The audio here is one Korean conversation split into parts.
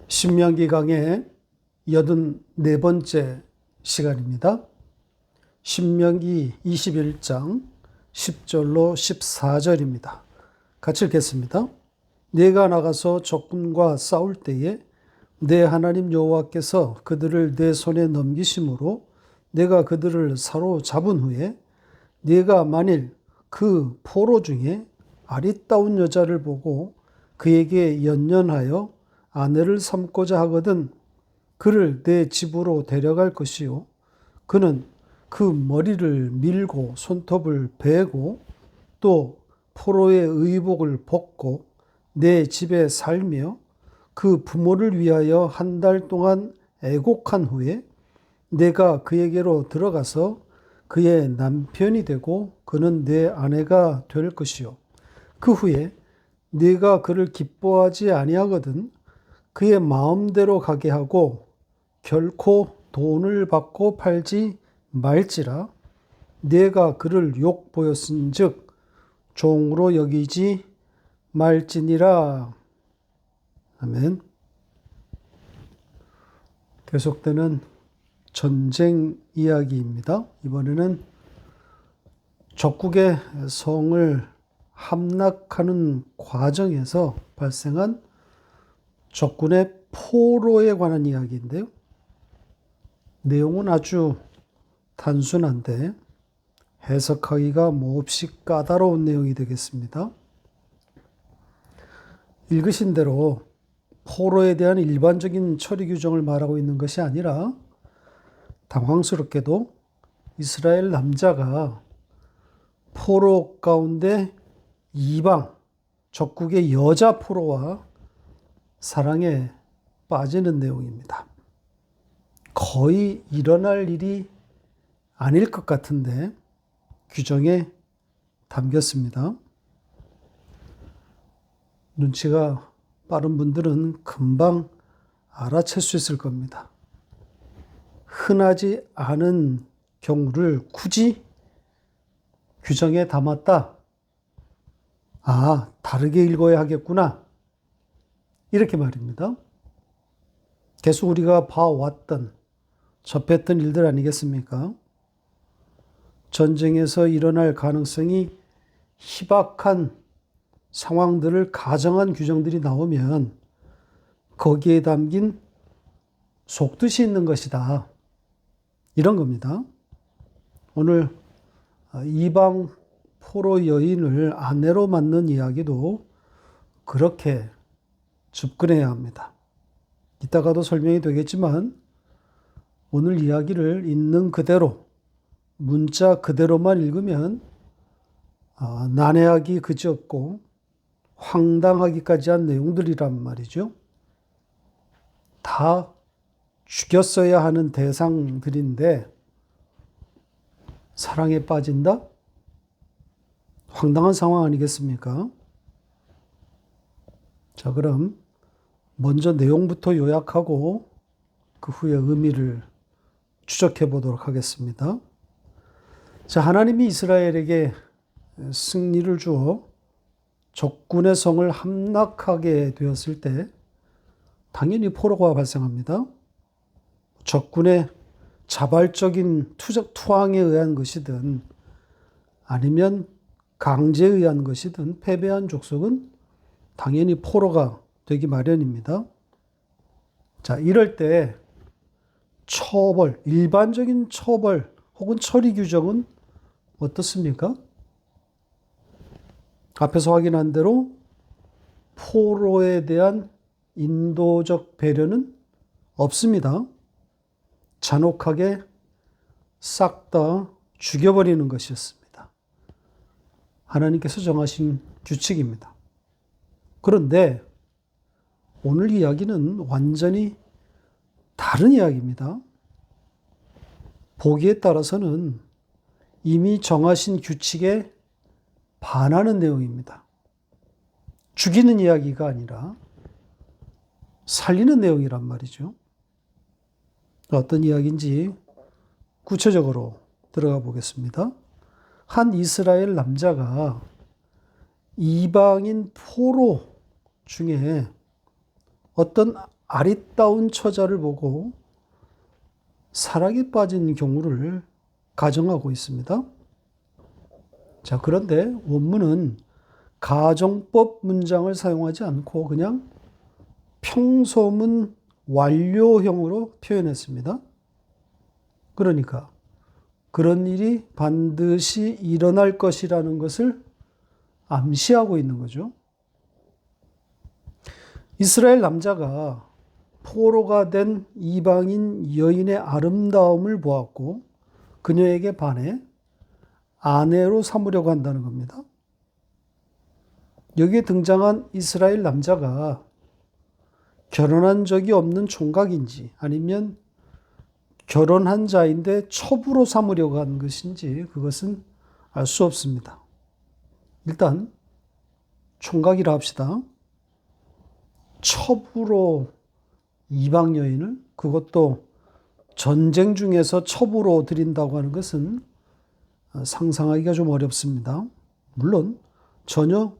신명기 강의 84번째 시간입니다. 신명기 21장 10절로 14절입니다. 같이 읽겠습니다. 네가 나가서 적군과 싸울 때에 내 하나님 여호와께서 그들을 내 손에 넘기심으로 내가 그들을 사로잡은 후에 네가 만일 그 포로 중에 아리따운 여자를 보고 그에게 연연하여 아내를 삼고자 하거든 그를 내 집으로 데려갈 것이요 그는 그 머리를 밀고 손톱을 베고 또 포로의 의복을 벗고 내 집에 살며 그 부모를 위하여 한 달 동안 애곡한 후에 내가 그에게로 들어가서 그의 남편이 되고 그는 내 아내가 될 것이요 그 후에 네가 그를 기뻐하지 아니하거든 그의 마음대로 가게 하고 결코 돈을 받고 팔지 말지라. 네가 그를 욕 보였은즉 종으로 여기지 말지니라. 아멘. 계속되는 전쟁 이야기입니다. 이번에는 적국의 성을 함락하는 과정에서 발생한 적군의 포로에 관한 이야기인데요. 내용은 아주 단순한데 해석하기가 몹시 까다로운 내용이 되겠습니다. 읽으신 대로 포로에 대한 일반적인 처리 규정을 말하고 있는 것이 아니라 당황스럽게도 이스라엘 남자가 포로 가운데 이방 적국의 여자 포로와 사랑에 빠지는 내용입니다. 거의 일어날 일이 아닐 것 같은데 규정에 담겼습니다. 눈치가 빠른 분들은 금방 알아챌 수 있을 겁니다. 흔하지 않은 경우를 굳이 규정에 담았다. 아, 다르게 읽어야 하겠구나. 이렇게 말입니다. 계속 우리가 봐왔던, 접했던 일들 아니겠습니까? 전쟁에서 일어날 가능성이 희박한 상황들을 가정한 규정들이 나오면 거기에 담긴 속뜻이 있는 것이다. 이런 겁니다. 오늘 이방 포로 여인을 아내로 맞는 이야기도 그렇게 접근해야 합니다. 이따가도 설명이 되겠지만 오늘 이야기를 있는 그대로 문자 그대로만 읽으면 난해하기 그지없고 황당하기까지 한 내용들이란 말이죠. 다 죽였어야 하는 대상들인데 사랑에 빠진다? 황당한 상황 아니겠습니까? 자, 그럼 먼저 내용부터 요약하고 그 후에 의미를 추적해 보도록 하겠습니다. 자, 하나님이 이스라엘에게 승리를 주어 적군의 성을 함락하게 되었을 때 당연히 포로가 발생합니다. 적군의 자발적인 투항에 의한 것이든 아니면 강제에 의한 것이든 패배한 족속은 당연히 포로가 되기 마련입니다. 자, 이럴 때 처벌, 일반적인 처벌 혹은 처리 규정은 어떻습니까? 앞에서 확인한 대로 포로에 대한 인도적 배려는 없습니다. 잔혹하게 싹 다 죽여버리는 것이었습니다. 하나님께서 정하신 규칙입니다. 그런데 오늘 이야기는 완전히 다른 이야기입니다. 보기에 따라서는 이미 정하신 규칙에 반하는 내용입니다. 죽이는 이야기가 아니라 살리는 내용이란 말이죠. 어떤 이야기인지 구체적으로 들어가 보겠습니다. 한 이스라엘 남자가 이방인 포로 중에 어떤 아리따운 처자를 보고 사랑에 빠진 경우를 가정하고 있습니다. 자, 그런데 원문은 가정법 문장을 사용하지 않고 그냥 평소문 완료형으로 표현했습니다. 그러니까 그런 일이 반드시 일어날 것이라는 것을 암시하고 있는 거죠. 이스라엘 남자가 포로가 된 이방인 여인의 아름다움을 보았고 그녀에게 반해 아내로 삼으려고 한다는 겁니다. 여기에 등장한 이스라엘 남자가 결혼한 적이 없는 총각인지 아니면 결혼한 자인데 첩으로 삼으려고 한 것인지 그것은 알 수 없습니다. 일단 총각이라 합시다. 첩으로 이방 여인을, 그것도 전쟁 중에서 첩으로 드린다고 하는 것은 상상하기가 좀 어렵습니다. 물론 전혀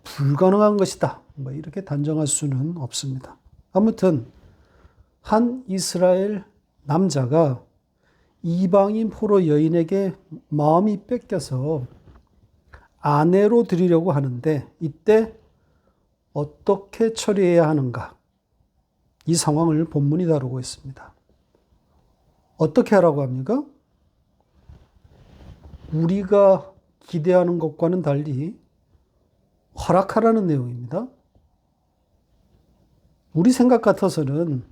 불가능한 것이다, 이렇게 단정할 수는 없습니다. 아무튼 한 이스라엘 남자가 이방인 포로 여인에게 마음이 뺏겨서 아내로 드리려고 하는데 이때 어떻게 처리해야 하는가? 이 상황을 본문이 다루고 있습니다. 어떻게 하라고 합니까? 우리가 기대하는 것과는 달리 허락하라는 내용입니다. 우리 생각 같아서는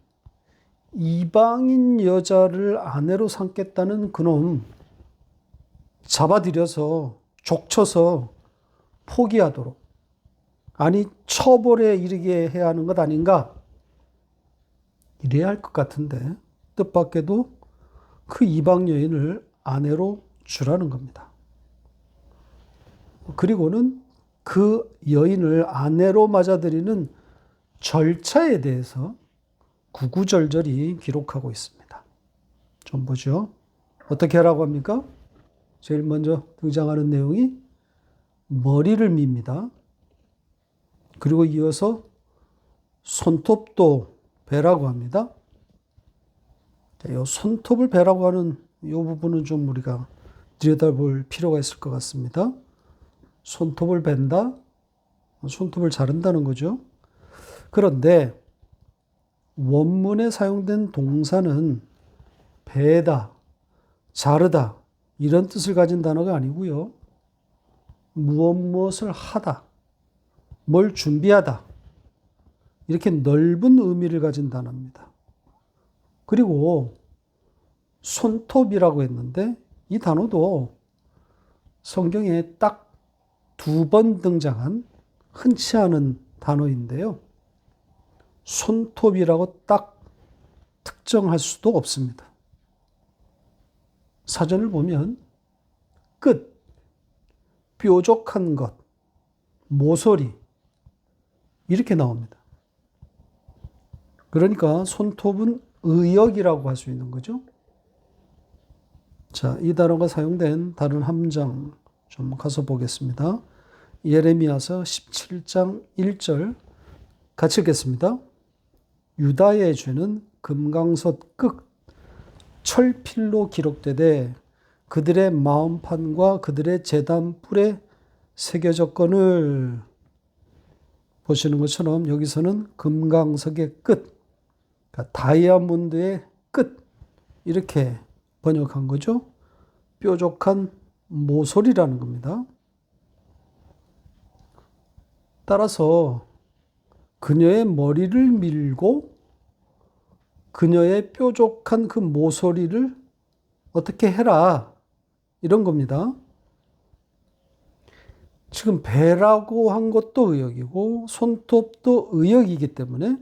이방인 여자를 아내로 삼겠다는 그놈 잡아들여서 족쳐서 포기하도록, 아니 처벌에 이르게 해야 하는 것 아닌가? 이래야 할 것 같은데 뜻밖에도 그 이방 여인을 아내로 주라는 겁니다. 그리고는 그 여인을 아내로 맞아들이는 절차에 대해서 구구절절히 기록하고 있습니다. 좀 보죠. 어떻게 하라고 합니까? 제일 먼저 등장하는 내용이 머리를 밉니다. 그리고 이어서 손톱도 베라고 합니다. 이 손톱을 베라고 하는 이 부분은 좀 우리가 들여다볼 필요가 있을 것 같습니다. 손톱을 벤다, 손톱을 자른다는 거죠. 그런데 원문에 사용된 동사는 베다, 자르다 이런 뜻을 가진 단어가 아니고요. 무엇을 하다, 뭘 준비하다 이렇게 넓은 의미를 가진 단어입니다. 그리고 손톱이라고 했는데 이 단어도 성경에 딱 2번 등장한 흔치 않은 단어인데요. 손톱이라고 딱 특정할 수도 없습니다. 사전을 보면 끝, 뾰족한 것, 모서리 이렇게 나옵니다. 그러니까 손톱은 의역이라고 할 수 있는 거죠. 자, 이 단어가 사용된 다른 함정 좀 가서 보겠습니다. 예레미야서 17장 1절 같이 읽겠습니다. 유다의 죄는 금강석 끝 철필로 기록되되 그들의 마음판과 그들의 제단 뿔에 새겨졌거늘. 보시는 것처럼 여기서는 금강석의 끝, 그러니까 다이아몬드의 끝 이렇게 번역한 거죠. 뾰족한 모서리라는 겁니다. 따라서 그녀의 머리를 밀고 그녀의 뾰족한 그 모서리를 어떻게 해라 이런 겁니다. 지금 배라고 한 것도 의역이고 손톱도 의역이기 때문에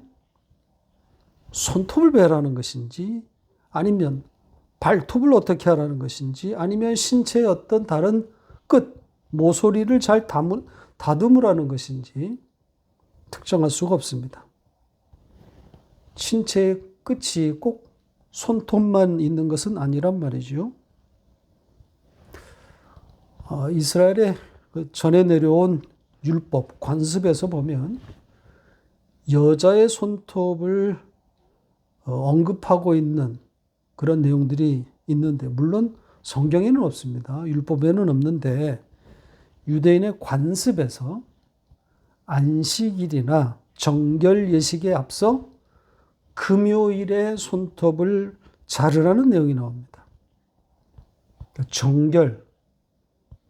손톱을 베라는 것인지 아니면 발톱을 어떻게 하라는 것인지 아니면 신체의 어떤 다른 끝, 모서리를 잘 다듬으라는 것인지 특정할 수가 없습니다. 신체의 끝이 꼭 손톱만 있는 것은 아니란 말이죠. 이스라엘의 전에 내려온 율법, 관습에서 보면 여자의 손톱을 언급하고 있는 그런 내용들이 있는데, 물론 성경에는 없습니다. 율법에는 없는데 유대인의 관습에서 안식일이나 정결 예식에 앞서 금요일에 손톱을 자르라는 내용이 나옵니다. 정결,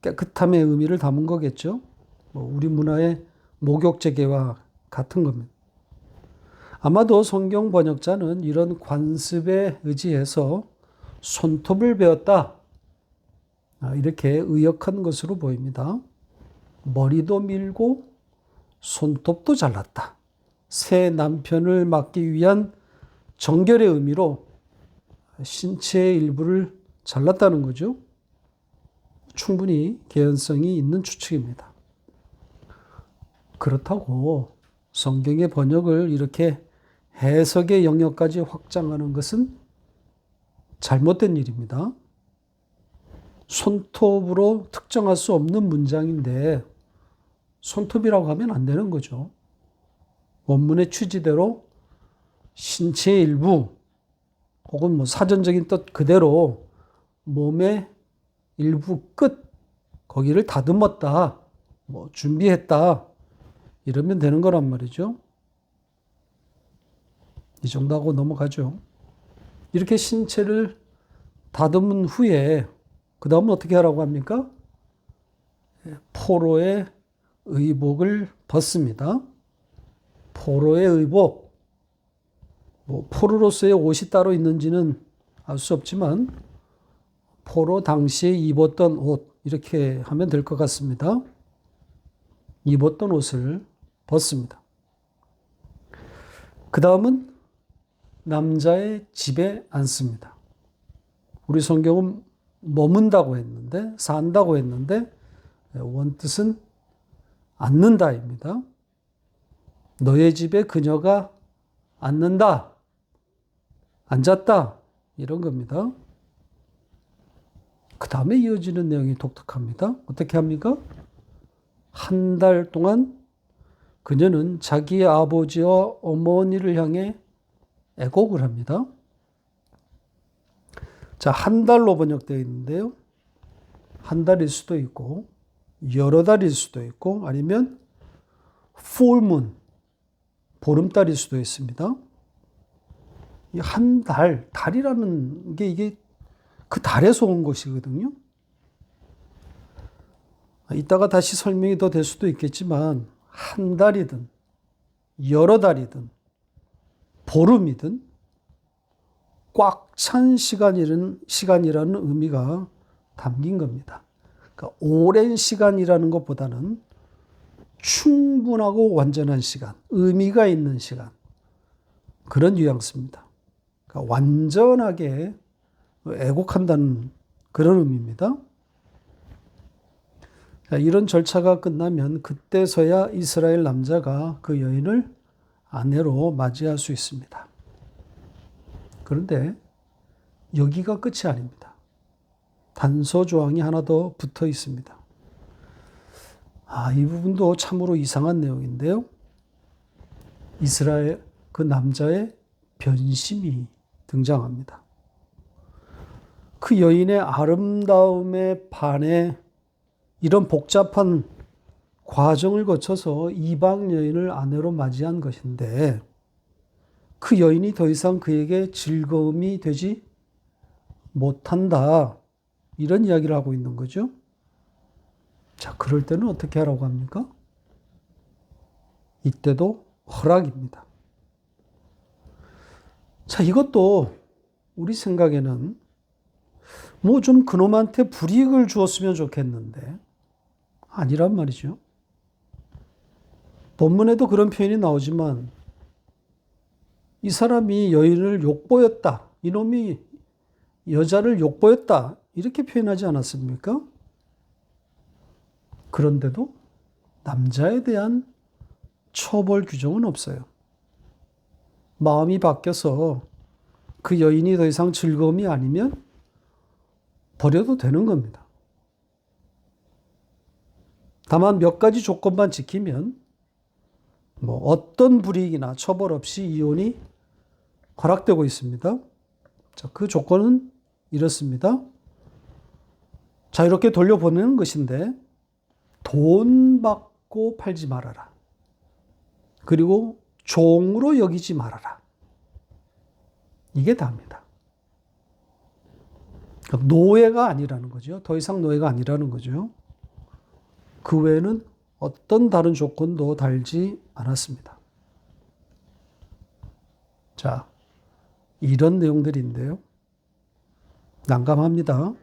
깨끗함의 의미를 담은 거겠죠. 우리 문화의 목욕제계와 같은 겁니다. 아마도 성경 번역자는 이런 관습에 의지해서 손톱을 베었다, 이렇게 의역한 것으로 보입니다. 머리도 밀고 손톱도 잘랐다. 새 남편을 맞기 위한 정결의 의미로 신체의 일부를 잘랐다는 거죠. 충분히 개연성이 있는 추측입니다. 그렇다고 성경의 번역을 이렇게 해석의 영역까지 확장하는 것은 잘못된 일입니다. 손톱으로 특정할 수 없는 문장인데 손톱이라고 하면 안 되는 거죠. 원문의 취지대로 신체의 일부 혹은 사전적인 뜻 그대로 몸의 일부 끝, 거기를 다듬었다, 준비했다, 이러면 되는 거란 말이죠. 이 정도 하고 넘어가죠. 이렇게 신체를 다듬은 후에 그 다음은 어떻게 하라고 합니까? 포로의 의복을 벗습니다. 포로의 의복, 포로로서의 옷이 따로 있는지는 알 수 없지만 포로 당시에 입었던 옷, 이렇게 하면 될 것 같습니다. 입었던 옷을 벗습니다. 그 다음은 남자의 집에 앉습니다. 우리 성경은 머문다고 했는데, 산다고 했는데 원뜻은 앉는다입니다. 너의 집에 그녀가 앉는다, 앉았다, 이런 겁니다. 그 다음에 이어지는 내용이 독특합니다. 어떻게 합니까? 한 달 동안 그녀는 자기의 아버지와 어머니를 향해 애곡을 합니다. 자, 한 달로 번역되어 있는데요. 한 달일 수도 있고, 여러 달일 수도 있고, 아니면 full moon, 보름달일 수도 있습니다. 한 달, 달이라는 게 이게 그 달에서 온 것이거든요. 이따가 다시 설명이 더 될 수도 있겠지만, 한 달이든, 여러 달이든, 보름이든, 꽉 찬 시간이라는 의미가 담긴 겁니다. 그러니까 오랜 시간이라는 것보다는 충분하고 완전한 시간, 의미가 있는 시간, 그런 뉘앙스입니다. 그러니까 완전하게 애곡한다는 그런 의미입니다. 이런 절차가 끝나면 그때서야 이스라엘 남자가 그 여인을 아내로 맞이할 수 있습니다. 그런데 여기가 끝이 아닙니다. 단서 조항이 하나 더 붙어 있습니다. 이 부분도 참으로 이상한 내용인데요. 이스라엘 그 남자의 변심이 등장합니다. 그 여인의 아름다움에 반해 이런 복잡한 과정을 거쳐서 이방 여인을 아내로 맞이한 것인데, 그 여인이 더 이상 그에게 즐거움이 되지 못한다, 이런 이야기를 하고 있는 거죠. 자, 그럴 때는 어떻게 하라고 합니까? 이때도 허락입니다. 자, 이것도 우리 생각에는 좀 그놈한테 불이익을 주었으면 좋겠는데 아니란 말이죠. 본문에도 그런 표현이 나오지만 이 사람이 여인을 욕보였다, 이놈이 여자를 욕보였다, 이렇게 표현하지 않았습니까? 그런데도 남자에 대한 처벌 규정은 없어요. 마음이 바뀌어서 그 여인이 더 이상 즐거움이 아니면 버려도 되는 겁니다. 다만 몇 가지 조건만 지키면 뭐 어떤 불이익이나 처벌 없이 이혼이 허락되고 있습니다. 자, 그 조건은 이렇습니다. 자, 이렇게 돌려보내는 것인데 돈 받고 팔지 말아라. 그리고 종으로 여기지 말아라. 이게 다입니다. 노예가 아니라는 거죠. 더 이상 노예가 아니라는 거죠. 그 외에는 어떤 다른 조건도 달지 않았습니다. 자, 이런 내용들인데요. 난감합니다.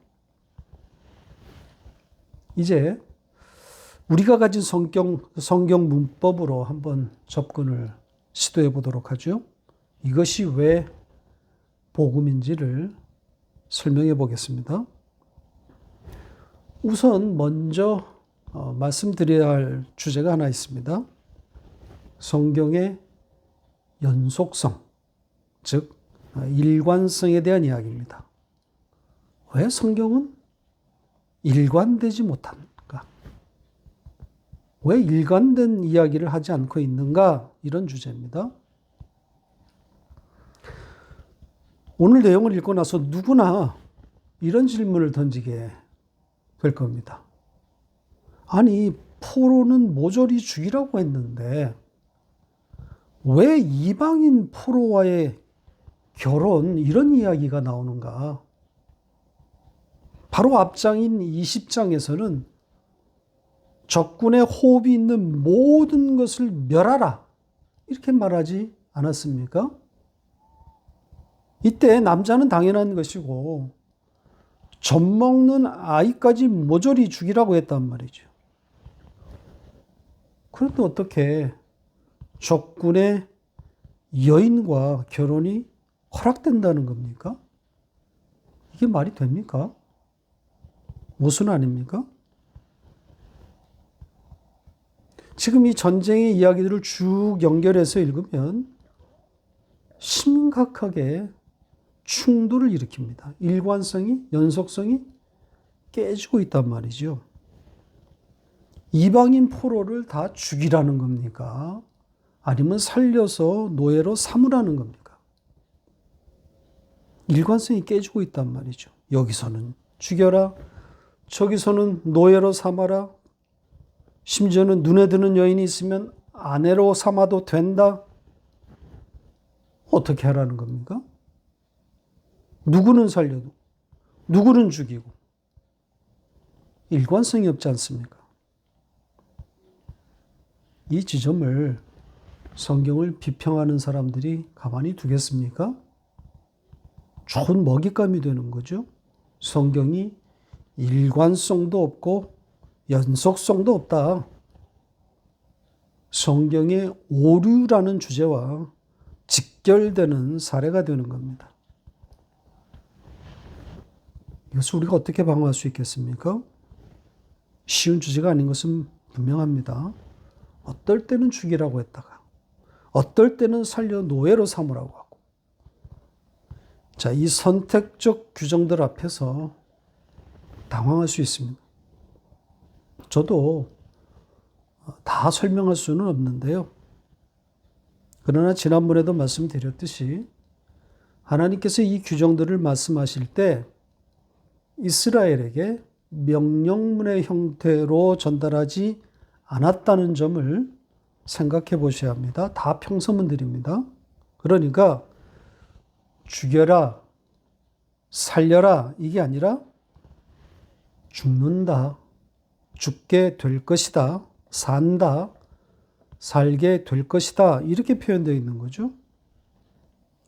이제 우리가 가진 성경 문법으로 한번 접근을 시도해 보도록 하죠. 이것이 왜 복음인지를 설명해 보겠습니다. 우선 먼저 말씀드려야 할 주제가 하나 있습니다. 성경의 연속성, 즉 일관성에 대한 이야기입니다. 왜 성경은 일관되지 못한가? 왜 일관된 이야기를 하지 않고 있는가? 이런 주제입니다. 오늘 내용을 읽고 나서 누구나 이런 질문을 던지게 될 겁니다. 아니, 포로는 모조리 죽이라고 했는데 왜 이방인 포로와의 결혼 이런 이야기가 나오는가? 바로 앞장인 20장에서는 적군의 호흡이 있는 모든 것을 멸하라 이렇게 말하지 않았습니까? 이때 남자는 당연한 것이고 젖 먹는 아이까지 모조리 죽이라고 했단 말이죠. 그런데 어떻게 적군의 여인과 결혼이 허락된다는 겁니까? 이게 말이 됩니까? 모순 아닙니까? 지금 이 전쟁의 이야기들을 쭉 연결해서 읽으면 심각하게 충돌을 일으킵니다. 일관성이, 연속성이 깨지고 있단 말이죠. 이방인 포로를 다 죽이라는 겁니까? 아니면 살려서 노예로 삼으라는 겁니까? 일관성이 깨지고 있단 말이죠. 여기서는 죽여라, 저기서는 노예로 삼아라, 심지어는 눈에 드는 여인이 있으면 아내로 삼아도 된다. 어떻게 하라는 겁니까? 누구는 살려도, 누구는 죽이고. 일관성이 없지 않습니까? 이 지점을 성경을 비평하는 사람들이 가만히 두겠습니까? 좋은 먹잇감이 되는 거죠. 성경이 일관성도 없고 연속성도 없다. 성경의 오류라는 주제와 직결되는 사례가 되는 겁니다. 이것을 우리가 어떻게 방어할 수 있겠습니까? 쉬운 주제가 아닌 것은 분명합니다. 어떨 때는 죽이라고 했다가 어떨 때는 살려 노예로 삼으라고 하고. 자, 이 선택적 규정들 앞에서 당황할 수 있습니다. 저도 다 설명할 수는 없는데요. 그러나 지난번에도 말씀드렸듯이 하나님께서 이 규정들을 말씀하실 때 이스라엘에게 명령문의 형태로 전달하지 않았다는 점을 생각해 보셔야 합니다. 다 평서문들입니다. 그러니까 죽여라, 살려라 이게 아니라 죽는다, 죽게 될 것이다, 산다, 살게 될 것이다 이렇게 표현되어 있는 거죠.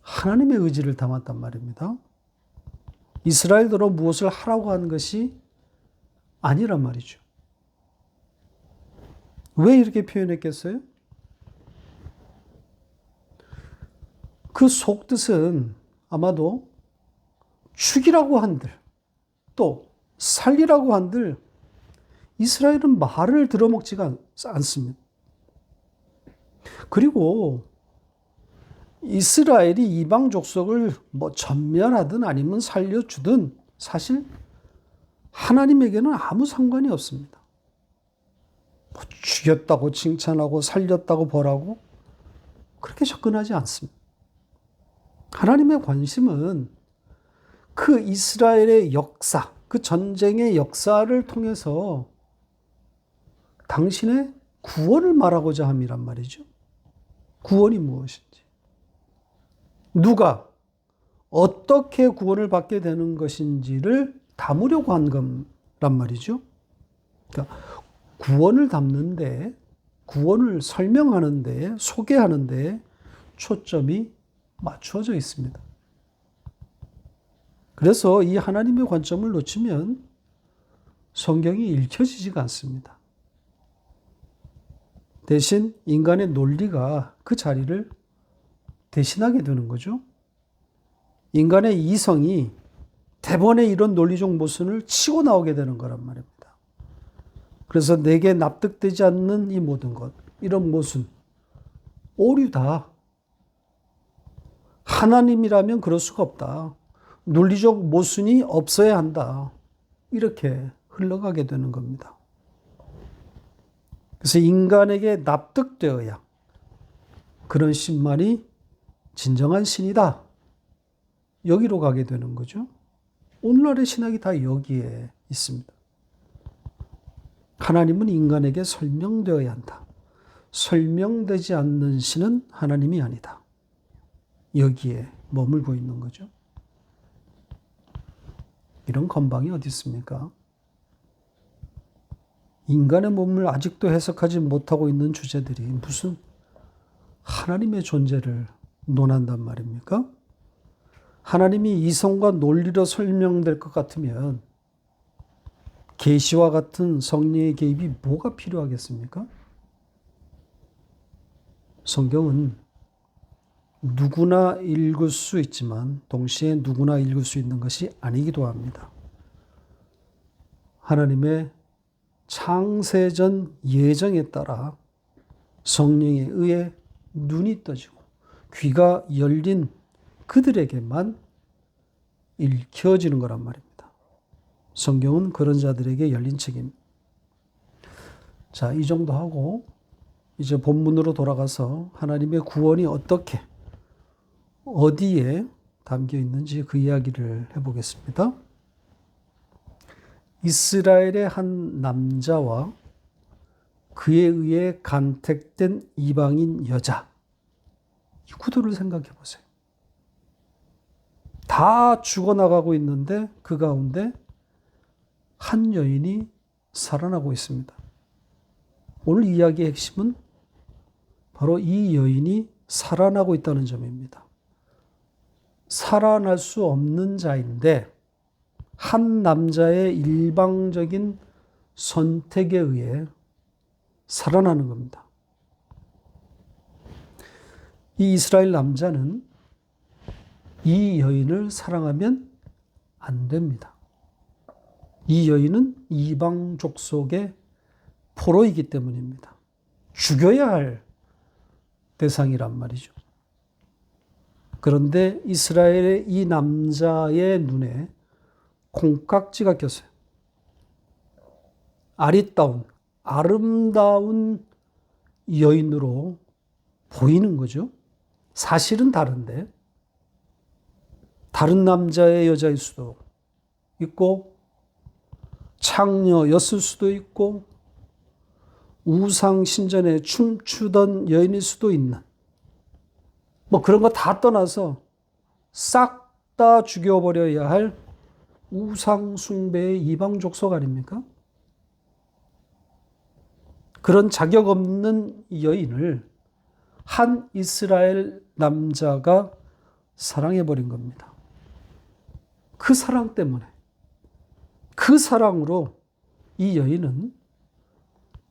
하나님의 의지를 담았단 말입니다. 이스라엘대로 무엇을 하라고 하는 것이 아니란 말이죠. 왜 이렇게 표현했겠어요? 그 속뜻은 아마도 죽이라고 한들 또 살리라고 한들 이스라엘은 말을 들어먹지가 않습니다. 그리고 이스라엘이 이방 족속을 전멸하든 아니면 살려주든 사실 하나님에게는 아무 상관이 없습니다. 죽였다고 칭찬하고 살렸다고 벌하고 그렇게 접근하지 않습니다. 하나님의 관심은 그 이스라엘의 역사, 그 전쟁의 역사를 통해서 당신의 구원을 말하고자 함이란 말이죠. 구원이 무엇인지. 누가 어떻게 구원을 받게 되는 것인지를 담으려고 한 거란 말이죠. 그러니까 구원을 담는데, 구원을 설명하는데, 소개하는데 초점이 맞추어져 있습니다. 그래서 이 하나님의 관점을 놓치면 성경이 읽혀지지가 않습니다. 대신 인간의 논리가 그 자리를 대신하게 되는 거죠. 인간의 이성이 대번에 이런 논리적 모순을 치고 나오게 되는 거란 말입니다. 그래서 내게 납득되지 않는 이 모든 것, 이런 모순, 오류다. 하나님이라면 그럴 수가 없다. 논리적 모순이 없어야 한다. 이렇게 흘러가게 되는 겁니다. 그래서 인간에게 납득되어야 그런 신만이 진정한 신이다. 여기로 가게 되는 거죠. 오늘날의 신학이 다 여기에 있습니다. 하나님은 인간에게 설명되어야 한다. 설명되지 않는 신은 하나님이 아니다. 여기에 머물고 있는 거죠. 이런 건방이 어디 있습니까? 인간의 몸을 아직도 해석하지 못하고 있는 주제들이 무슨 하나님의 존재를 논한단 말입니까? 하나님이 이성과 논리로 설명될 것 같으면 계시와 같은 성령의 개입이 뭐가 필요하겠습니까? 성경은 누구나 읽을 수 있지만 동시에 누구나 읽을 수 있는 것이 아니기도 합니다. 하나님의 창세전 예정에 따라 성령에 의해 눈이 떠지고 귀가 열린 그들에게만 읽혀지는 거란 말입니다. 성경은 그런 자들에게 열린 책입니다. 자, 이 정도 하고 이제 본문으로 돌아가서 하나님의 구원이 어떻게 어디에 담겨 있는지 그 이야기를 해보겠습니다. 이스라엘의 한 남자와 그에 의해 간택된 이방인 여자. 이 구도를 생각해 보세요. 다 죽어나가고 있는데 그 가운데 한 여인이 살아나고 있습니다. 오늘 이야기의 핵심은 바로 이 여인이 살아나고 있다는 점입니다. 살아날 수 없는 자인데 한 남자의 일방적인 선택에 의해 살아나는 겁니다. 이 이스라엘 남자는 이 여인을 사랑하면 안 됩니다. 이 여인은 이방 족속의 포로이기 때문입니다. 죽여야 할 대상이란 말이죠. 그런데 이스라엘의 이 남자의 눈에 콩깍지가 꼈어요. 아름다운 여인으로 보이는 거죠. 사실은 다른데, 다른 남자의 여자일 수도 있고, 창녀였을 수도 있고, 우상 신전에 춤추던 여인일 수도 있는, 뭐 그런 거 다 떠나서 싹 다 죽여버려야 할 우상 숭배의 이방 족속 아닙니까? 그런 자격 없는 여인을 한 이스라엘 남자가 사랑해버린 겁니다. 그 사랑 때문에, 그 사랑으로 이 여인은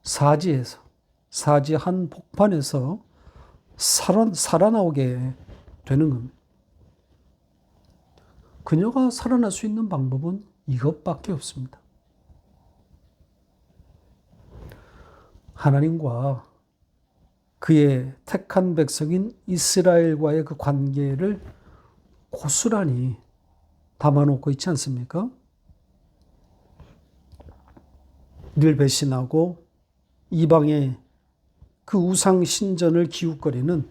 사지 한 복판에서 살아나오게 되는 겁니다. 그녀가 살아날 수 있는 방법은 이것밖에 없습니다. 하나님과 그의 택한 백성인 이스라엘과의 그 관계를 고스란히 담아놓고 있지 않습니까? 늘 배신하고 이방의 그 우상 신전을 기웃거리는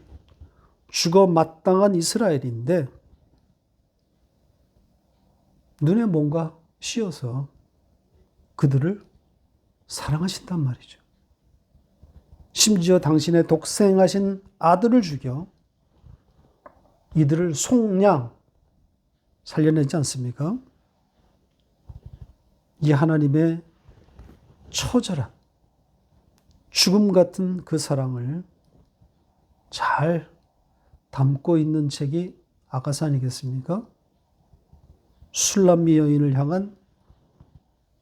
죽어 마땅한 이스라엘인데 눈에 뭔가 씌어서 그들을 사랑하신단 말이죠. 심지어 당신의 독생하신 아들을 죽여 이들을 속량 살려내지 않습니까? 이 하나님의 처절한 죽음 같은 그 사랑을 잘 담고 있는 책이 아가서 아니겠습니까? 술람미 여인을 향한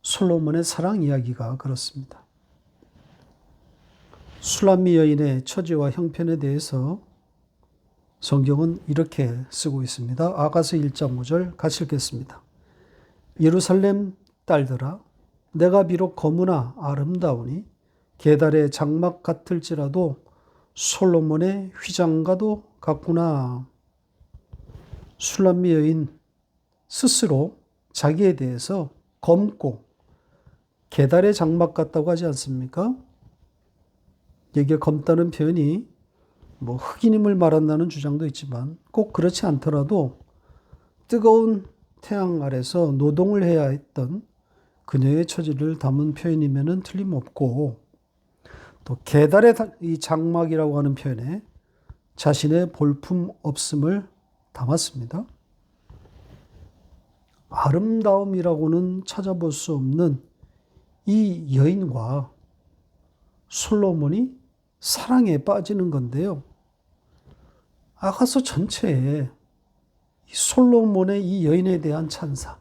솔로몬의 사랑 이야기가 그렇습니다. 술람미 여인의 처지와 형편에 대해서 성경은 이렇게 쓰고 있습니다. 아가서 1장 5절 같이 읽겠습니다. 예루살렘 딸들아, 내가 비록 거무나 아름다우니 게달의 장막 같을지라도 솔로몬의 휘장과도 같구나. 술람미 여인 스스로 자기에 대해서 검고 게달의 장막 같다고 하지 않습니까? 여기에 검다는 표현이 흑인임을 말한다는 주장도 있지만 꼭 그렇지 않더라도 뜨거운 태양 아래서 노동을 해야 했던 그녀의 처지를 담은 표현이면 틀림없고, 또 게달의 이 장막이라고 하는 표현에 자신의 볼품 없음을 담았습니다. 아름다움이라고는 찾아볼 수 없는 이 여인과 솔로몬이 사랑에 빠지는 건데요. 아가서 전체에 솔로몬의 이 여인에 대한 찬사,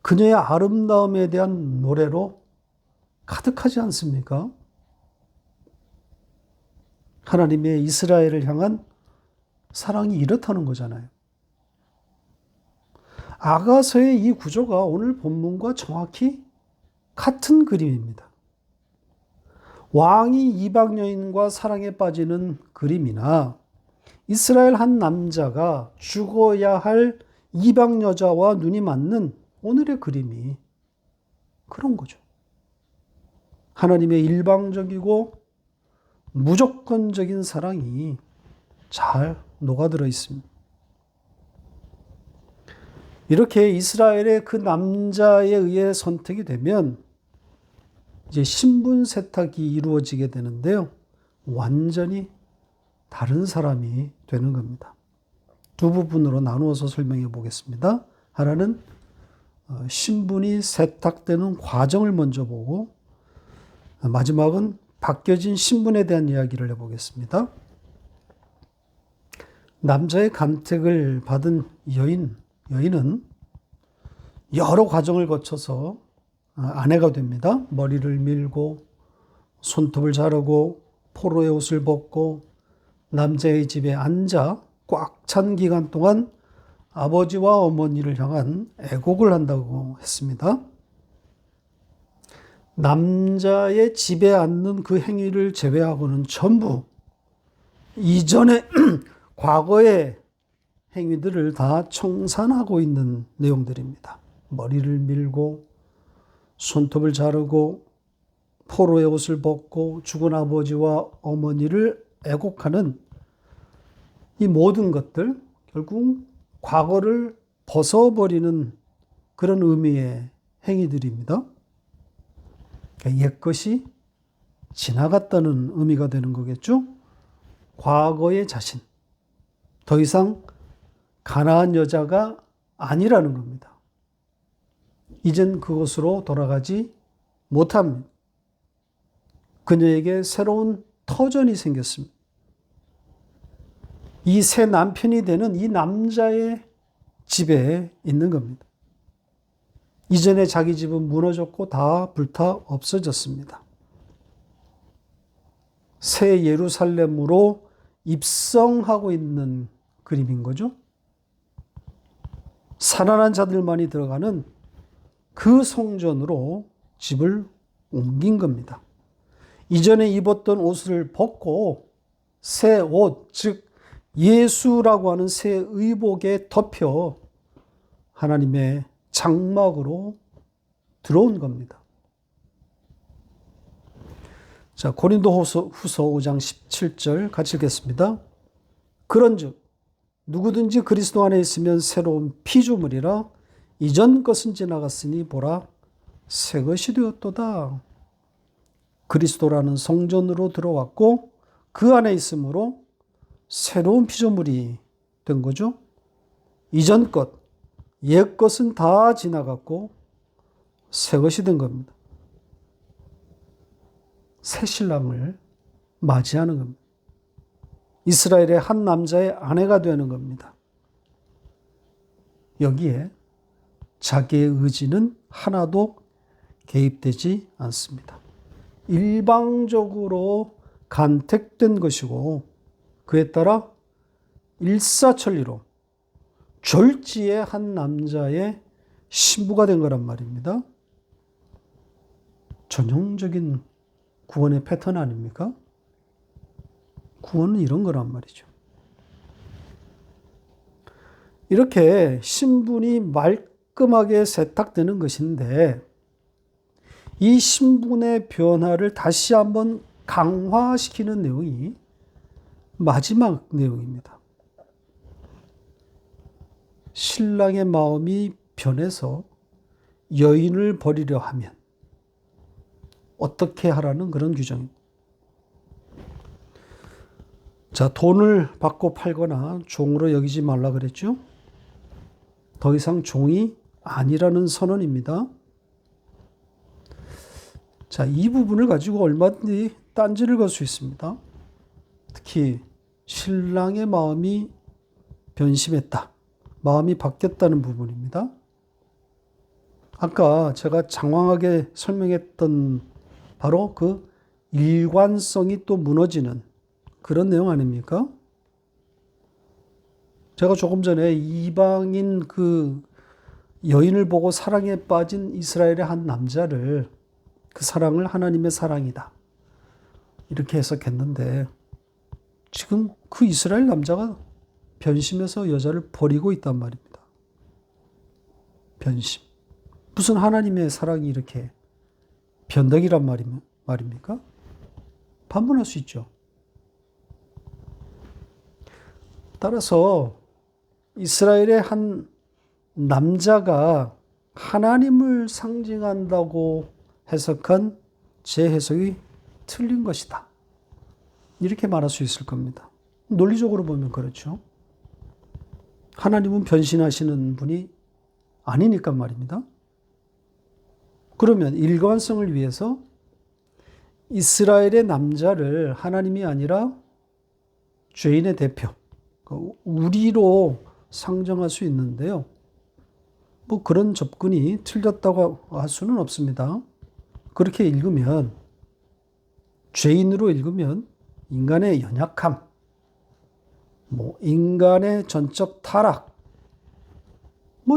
그녀의 아름다움에 대한 노래로 가득하지 않습니까? 하나님의 이스라엘을 향한 사랑이 이렇다는 거잖아요. 아가서의 이 구조가 오늘 본문과 정확히 같은 그림입니다. 왕이 이방 여인과 사랑에 빠지는 그림이나 이스라엘 한 남자가 죽어야 할 이방 여자와 눈이 맞는 오늘의 그림이 그런 거죠. 하나님의 일방적이고 무조건적인 사랑이 잘 녹아들어 있습니다. 이렇게 이스라엘의 그 남자에 의해 선택이 되면 이제 신분 세탁이 이루어지게 되는데요. 완전히 다른 사람이 되는 겁니다. 두 부분으로 나누어서 설명해 보겠습니다. 하나는 신분이 세탁되는 과정을 먼저 보고, 마지막은 바뀌어진 신분에 대한 이야기를 해보겠습니다. 남자의 간택을 받은 여인은 여러 과정을 거쳐서 아내가 됩니다. 머리를 밀고 손톱을 자르고 포로의 옷을 벗고 남자의 집에 앉아 꽉 찬 기간 동안 아버지와 어머니를 향한 애곡을 한다고 했습니다. 남자의 집에 앉는 그 행위를 제외하고는 전부 이전의 과거의 행위들을 다 청산하고 있는 내용들입니다. 머리를 밀고 손톱을 자르고 포로의 옷을 벗고 죽은 아버지와 어머니를 애곡하는 이 모든 것들, 결국 과거를 벗어버리는 그런 의미의 행위들입니다. 옛것이 지나갔다는 의미가 되는 거겠죠. 과거의 자신, 더 이상 가나안 여자가 아니라는 겁니다. 이젠 그곳으로 돌아가지 못합니다. 그녀에게 새로운 터전이 생겼습니다. 이 새 남편이 되는 이 남자의 집에 있는 겁니다. 이전에 자기 집은 무너졌고 다 불타 없어졌습니다. 새 예루살렘으로 입성하고 있는 그림인 거죠. 살아난 자들만이 들어가는 그 성전으로 집을 옮긴 겁니다. 이전에 입었던 옷을 벗고 새 옷, 즉 예수라고 하는 새 의복에 덮여 하나님의 장막으로 들어온 겁니다. 자, 고린도후서 5장 17절 같이 읽겠습니다. 그런즉 누구든지 그리스도 안에 있으면 새로운 피조물이라 이전 것은 지나갔으니 보라 새 것이 되었도다. 그리스도라는 성전으로 들어왔고 그 안에 있으므로 새로운 피조물이 된 거죠. 이전 것, 옛 것은 다 지나갔고 새 것이 된 겁니다. 새 신랑을 맞이하는 겁니다. 이스라엘의 한 남자의 아내가 되는 겁니다. 여기에 자기의 의지는 하나도 개입되지 않습니다. 일방적으로 간택된 것이고 그에 따라 일사천리로 졸지의 한 남자의 신부가 된 거란 말입니다. 전형적인 구원의 패턴 아닙니까? 구원은 이런 거란 말이죠. 이렇게 신분이 말끔하게 세탁되는 것인데 이 신분의 변화를 다시 한번 강화시키는 내용이 마지막 내용입니다. 신랑의 마음이 변해서 여인을 버리려 하면 어떻게 하라는 그런 규정입니다. 자, 돈을 받고 팔거나 종으로 여기지 말라 그랬죠? 더 이상 종이 아니라는 선언입니다. 자, 이 부분을 가지고 얼마든지 딴지를 걸 수 있습니다. 특히 신랑의 마음이 변심했다. 마음이 바뀌었다는 부분입니다. 아까 제가 장황하게 설명했던 바로 그 일관성이 또 무너지는 그런 내용 아닙니까? 제가 조금 전에 이방인 그 여인을 보고 사랑에 빠진 이스라엘의 한 남자를 그 사랑을 하나님의 사랑이다. 이렇게 해석했는데 지금 그 이스라엘 남자가 변심해서 여자를 버리고 있단 말입니다. 변심. 무슨 하나님의 사랑이 이렇게 변덕이란 말입니까? 반문할 수 있죠. 따라서 이스라엘의 한 남자가 하나님을 상징한다고 해석한 제 해석이 틀린 것이다. 이렇게 말할 수 있을 겁니다. 논리적으로 보면 그렇죠. 하나님은 변신하시는 분이 아니니까 말입니다. 그러면 일관성을 위해서 이스라엘의 남자를 하나님이 아니라 죄인의 대표, 우리로 상정할 수 있는데요. 뭐 그런 접근이 틀렸다고 할 수는 없습니다. 그렇게 읽으면, 죄인으로 읽으면 인간의 연약함, 인간의 전적 타락,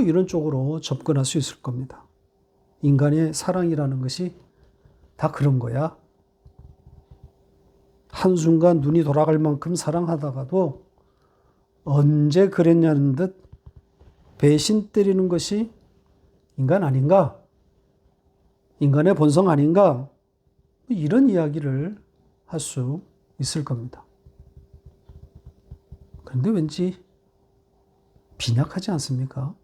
이런 쪽으로 접근할 수 있을 겁니다. 인간의 사랑이라는 것이 다 그런 거야. 한순간 눈이 돌아갈 만큼 사랑하다가도 언제 그랬냐는 듯 배신 때리는 것이 인간 아닌가? 인간의 본성 아닌가? 이런 이야기를 할 수 있을 겁니다. 그런데 왠지 빈약하지 않습니까?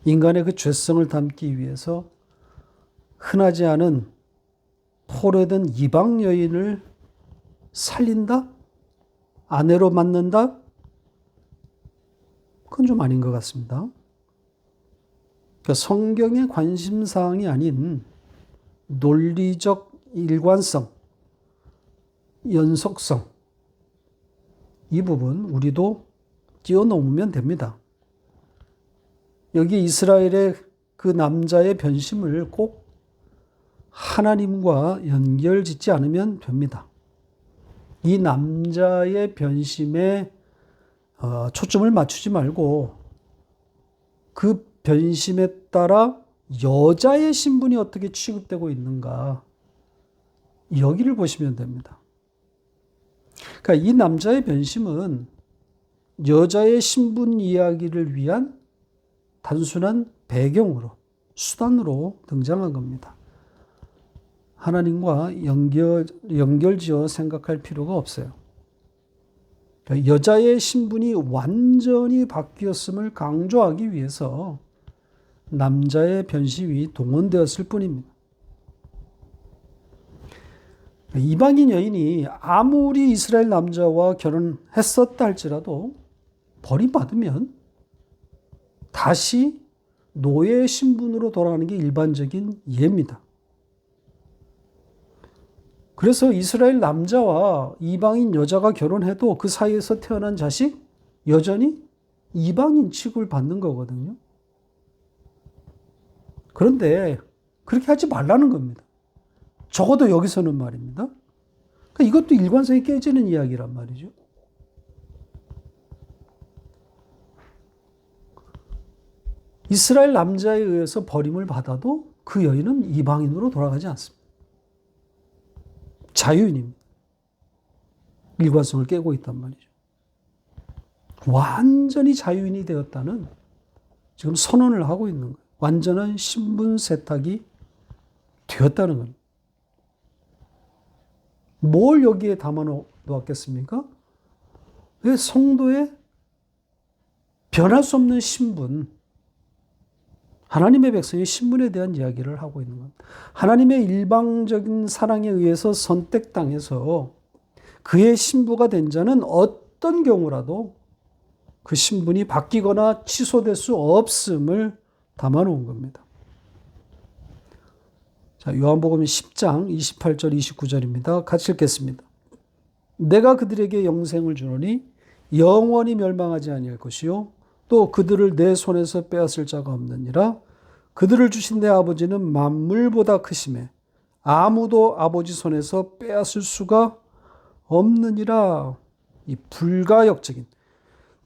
인간의 그 죄성을 담기 위해서 흔하지 않은 포로된 이방 여인을 살린다? 아내로 만든다? 그건 좀 아닌 것 같습니다. 그러니까 성경의 관심사항이 아닌 논리적 일관성, 연속성, 이 부분 우리도 뛰어넘으면 됩니다. 여기 이스라엘의 그 남자의 변심을 꼭 하나님과 연결짓지 않으면 됩니다. 이 남자의 변심에 초점을 맞추지 말고 그 변심에 따라 여자의 신분이 어떻게 취급되고 있는가, 여기를 보시면 됩니다. 그러니까 이 남자의 변심은 여자의 신분 이야기를 위한 단순한 배경으로, 수단으로 등장한 겁니다. 하나님과 연결지어 생각할 필요가 없어요. 그러니까 여자의 신분이 완전히 바뀌었음을 강조하기 위해서 남자의 변심이 동원되었을 뿐입니다. 이방인 여인이 아무리 이스라엘 남자와 결혼했었다 할지라도 버림받으면 다시 노예 신분으로 돌아가는 게 일반적인 예입니다. 그래서 이스라엘 남자와 이방인 여자가 결혼해도 그 사이에서 태어난 자식 여전히 이방인 취급을 받는 거거든요. 그런데 그렇게 하지 말라는 겁니다. 적어도 여기서는 말입니다. 그러니까 이것도 일관성이 깨지는 이야기란 말이죠. 이스라엘 남자에 의해서 버림을 받아도 그 여인은 이방인으로 돌아가지 않습니다. 자유인입니다. 일관성을 깨고 있단 말이죠. 완전히 자유인이 되었다는 지금 선언을 하고 있는 거예요. 완전한 신분 세탁이 되었다는 겁니다. 뭘 여기에 담아 놓았겠습니까? 왜 성도의 변할 수 없는 신분, 하나님의 백성의 신분에 대한 이야기를 하고 있는 겁니다. 하나님의 일방적인 사랑에 의해서 선택당해서 그의 신부가 된 자는 어떤 경우라도 그 신분이 바뀌거나 취소될 수 없음을 담아놓은 겁니다. 자, 요한복음 10장 28절 29절입니다. 같이 읽겠습니다. 내가 그들에게 영생을 주노니 영원히 멸망하지 아니할 것이요 또 그들을 내 손에서 빼앗을 자가 없느니라. 그들을 주신 내 아버지는 만물보다 크심에 아무도 아버지 손에서 빼앗을 수가 없느니라. 이 불가역적인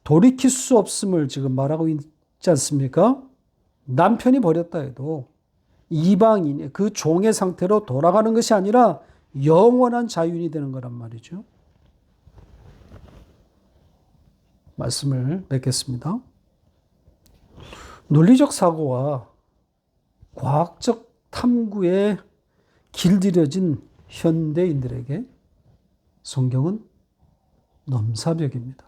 돌이킬 수 없음을 지금 말하고 있지 않습니까? 남편이 버렸다 해도 이방인, 그 종의 상태로 돌아가는 것이 아니라 영원한 자유인이 되는 거란 말이죠. 말씀을 맺겠습니다. 논리적 사고와 과학적 탐구에 길들여진 현대인들에게 성경은 넘사벽입니다.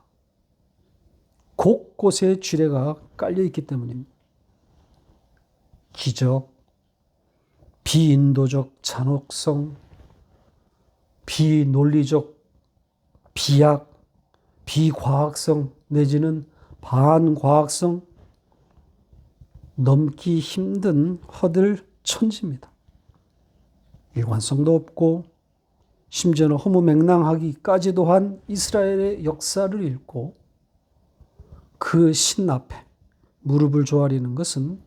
곳곳에 지뢰가 깔려있기 때문입니다. 기적, 비인도적 잔혹성, 비논리적 비약, 비과학성 내지는 반과학성, 넘기 힘든 허들 천지입니다. 일관성도 없고 심지어는 허무맹랑하기까지도 한 이스라엘의 역사를 읽고 그 신 앞에 무릎을 조아리는 것은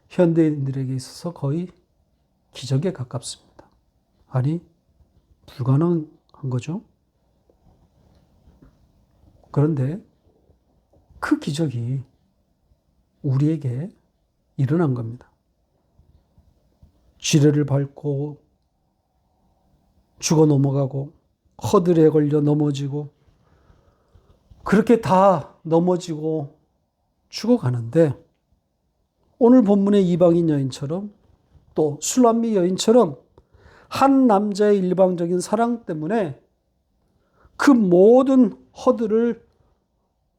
현대인들에게 있어서 거의 기적에 가깝습니다. 아니, 불가능한 거죠. 그런데 그 기적이 우리에게 일어난 겁니다. 지뢰를 밟고 죽어 넘어가고 허들에 걸려 넘어지고 그렇게 다 넘어지고 죽어가는데 오늘 본문의 이방인 여인처럼 또 술람미 여인처럼 한 남자의 일방적인 사랑 때문에 그 모든 허들을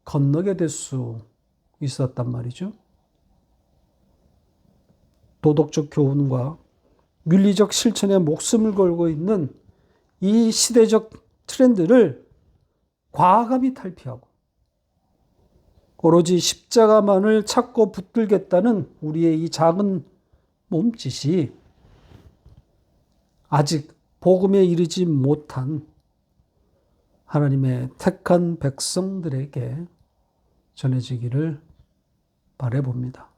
건너게 될 수 있었단 말이죠. 도덕적 교훈과 윤리적 실천에 목숨을 걸고 있는 이 시대적 트렌드를 과감히 탈피하고 오로지 십자가만을 찾고 붙들겠다는 우리의 이 작은 몸짓이 아직 복음에 이르지 못한 하나님의 택한 백성들에게 전해지기를 바라봅니다.